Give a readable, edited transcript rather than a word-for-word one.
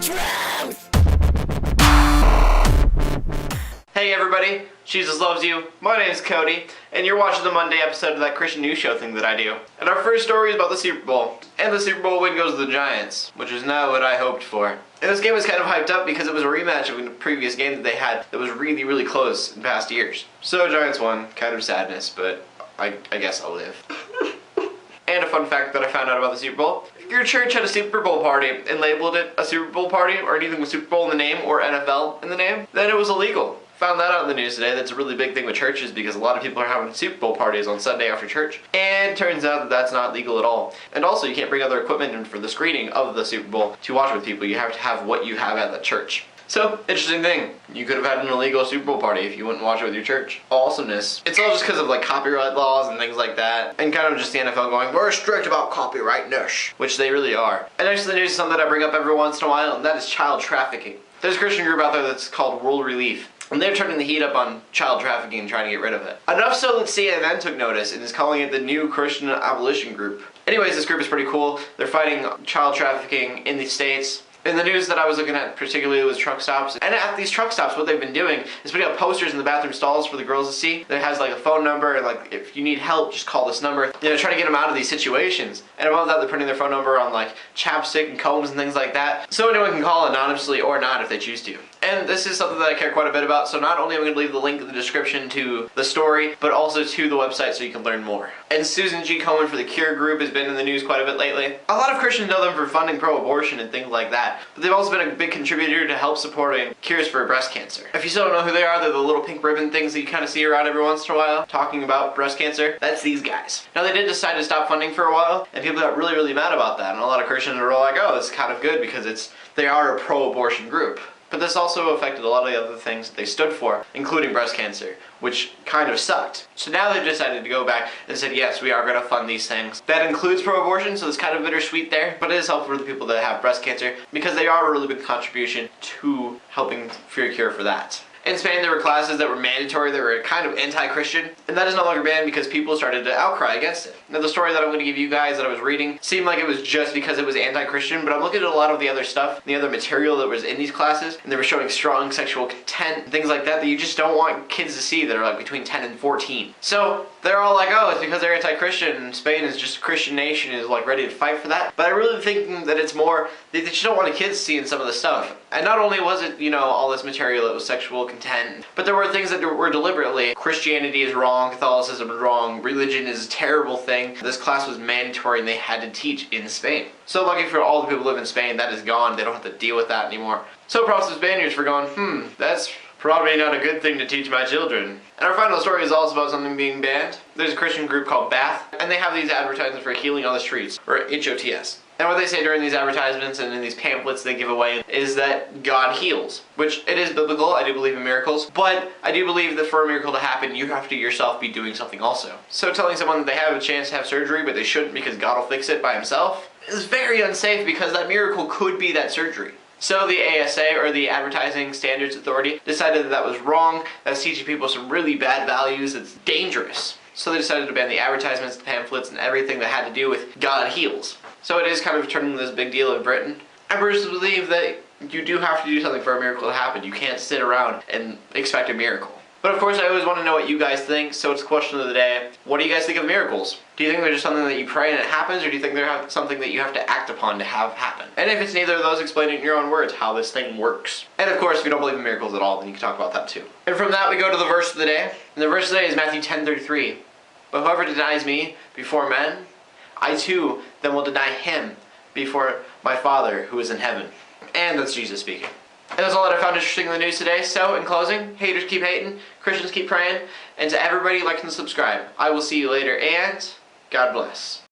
truth! Hey everybody, Jesus loves you. My name is Cody, and you're watching the Monday episode of that Christian news show thing that I do. And our first story is about the Super Bowl. And the Super Bowl win goes to the Giants, which is not what I hoped for. And this game was kind of hyped up because it was a rematch of a previous game that they had that was really, really close in past years. So Giants won, kind of sadness, but I guess I'll live. And a fun fact that I found out about the Super Bowl. If your church had a Super Bowl party and labeled it a Super Bowl party or anything with Super Bowl in the name or NFL in the name, then it was illegal. Found that out in the news today. That's a really big thing with churches because a lot of people are having Super Bowl parties on Sunday after church. And turns out that that's not legal at all. And also you can't bring other equipment in for the screening of the Super Bowl to watch with people. You have to have what you have at the church. So, interesting thing. You could have had an illegal Super Bowl party if you wouldn't watch it with your church. Awesomeness. It's all just because of like copyright laws and things like that. And kind of just the NFL going, we're strict about copyright-ish. Which they really are. And next to the news is something that I bring up every once in a while, and that is child trafficking. There's a Christian group out there that's called World Relief. And they're turning the heat up on child trafficking and trying to get rid of it. Enough so that CNN took notice and is calling it the new Christian abolition group. Anyways, this group is pretty cool. They're fighting child trafficking in the States. In the news that I was looking at particularly was truck stops. And at these truck stops, what they've been doing is putting up posters in the bathroom stalls for the girls to see that has like a phone number and like if you need help, just call this number. You know, trying to get them out of these situations. And above that, they're putting their phone number on like chapstick and combs and things like that. So anyone can call anonymously or not if they choose to. And this is something that I care quite a bit about, so not only am I going to leave the link in the description to the story, but also to the website so you can learn more. And Susan G. Komen for the Cure group has been in the news quite a bit lately. A lot of Christians know them for funding pro-abortion and things like that, but they've also been a big contributor to help supporting cures for breast cancer. If you still don't know who they are, they're the little pink ribbon things that you kind of see around every once in a while talking about breast cancer. That's these guys. Now they did decide to stop funding for a while, and people got really, really mad about that, and a lot of Christians are like, oh, it's kind of good because they are a pro-abortion group. But this also affected a lot of the other things that they stood for, including breast cancer, which kind of sucked. So now they've decided to go back and said, yes, we are going to fund these things. That includes pro-abortion, so it's kind of bittersweet there, but it is helpful for the people that have breast cancer because they are a really big contribution to helping for a cure for that. In Spain, there were classes that were mandatory, that were kind of anti-Christian, and that is no longer banned because people started to outcry against it. Now, the story that I'm going to give you guys that I was reading seemed like it was just because it was anti-Christian, but I'm looking at a lot of the other stuff, the other material that was in these classes, and they were showing strong sexual content, things like that you just don't want kids to see that are like between 10 and 14. So, they're all like, oh, it's because they're anti-Christian, and Spain is just a Christian nation, is like ready to fight for that. But I really think that it's more, they just don't want the kids seeing some of the stuff. And not only was it, you know, all this material that was sexual content, but there were things that were deliberately, Christianity is wrong, Catholicism is wrong, religion is a terrible thing. This class was mandatory and they had to teach in Spain. So lucky for all the people who live in Spain, that is gone. They don't have to deal with that anymore. So props to Spaniards for going, that's probably not a good thing to teach my children. And our final story is also about something being banned. There's a Christian group called Bath, and they have these advertisements for healing on the streets, or HOTS. And what they say during these advertisements and in these pamphlets they give away is that God heals, which it is biblical. I do believe in miracles, but I do believe that for a miracle to happen, you have to yourself be doing something also. So telling someone that they have a chance to have surgery, but they shouldn't because God will fix it by himself, is very unsafe because that miracle could be that surgery. So the ASA, or the Advertising Standards Authority, decided that that was wrong, that's teaching people some really bad values, it's dangerous. So they decided to ban the advertisements, the pamphlets, and everything that had to do with God heals. So it is kind of turning this big deal in Britain. I personally believe that you do have to do something for a miracle to happen. You can't sit around and expect a miracle. But of course, I always want to know what you guys think, so it's the question of the day. What do you guys think of miracles? Do you think they're just something that you pray and it happens, or do you think they're something that you have to act upon to have happen? And if it's neither of those, explain it in your own words, how this thing works. And of course, if you don't believe in miracles at all, then you can talk about that too. And from that, we go to the verse of the day. And the verse of the day is Matthew 10:33. But whoever denies me before men, I too then will deny him before my Father who is in heaven. And that's Jesus speaking. And that's all that I found interesting in the news today. So, in closing, haters keep hating, Christians keep praying, and to everybody, like and subscribe. I will see you later, and God bless.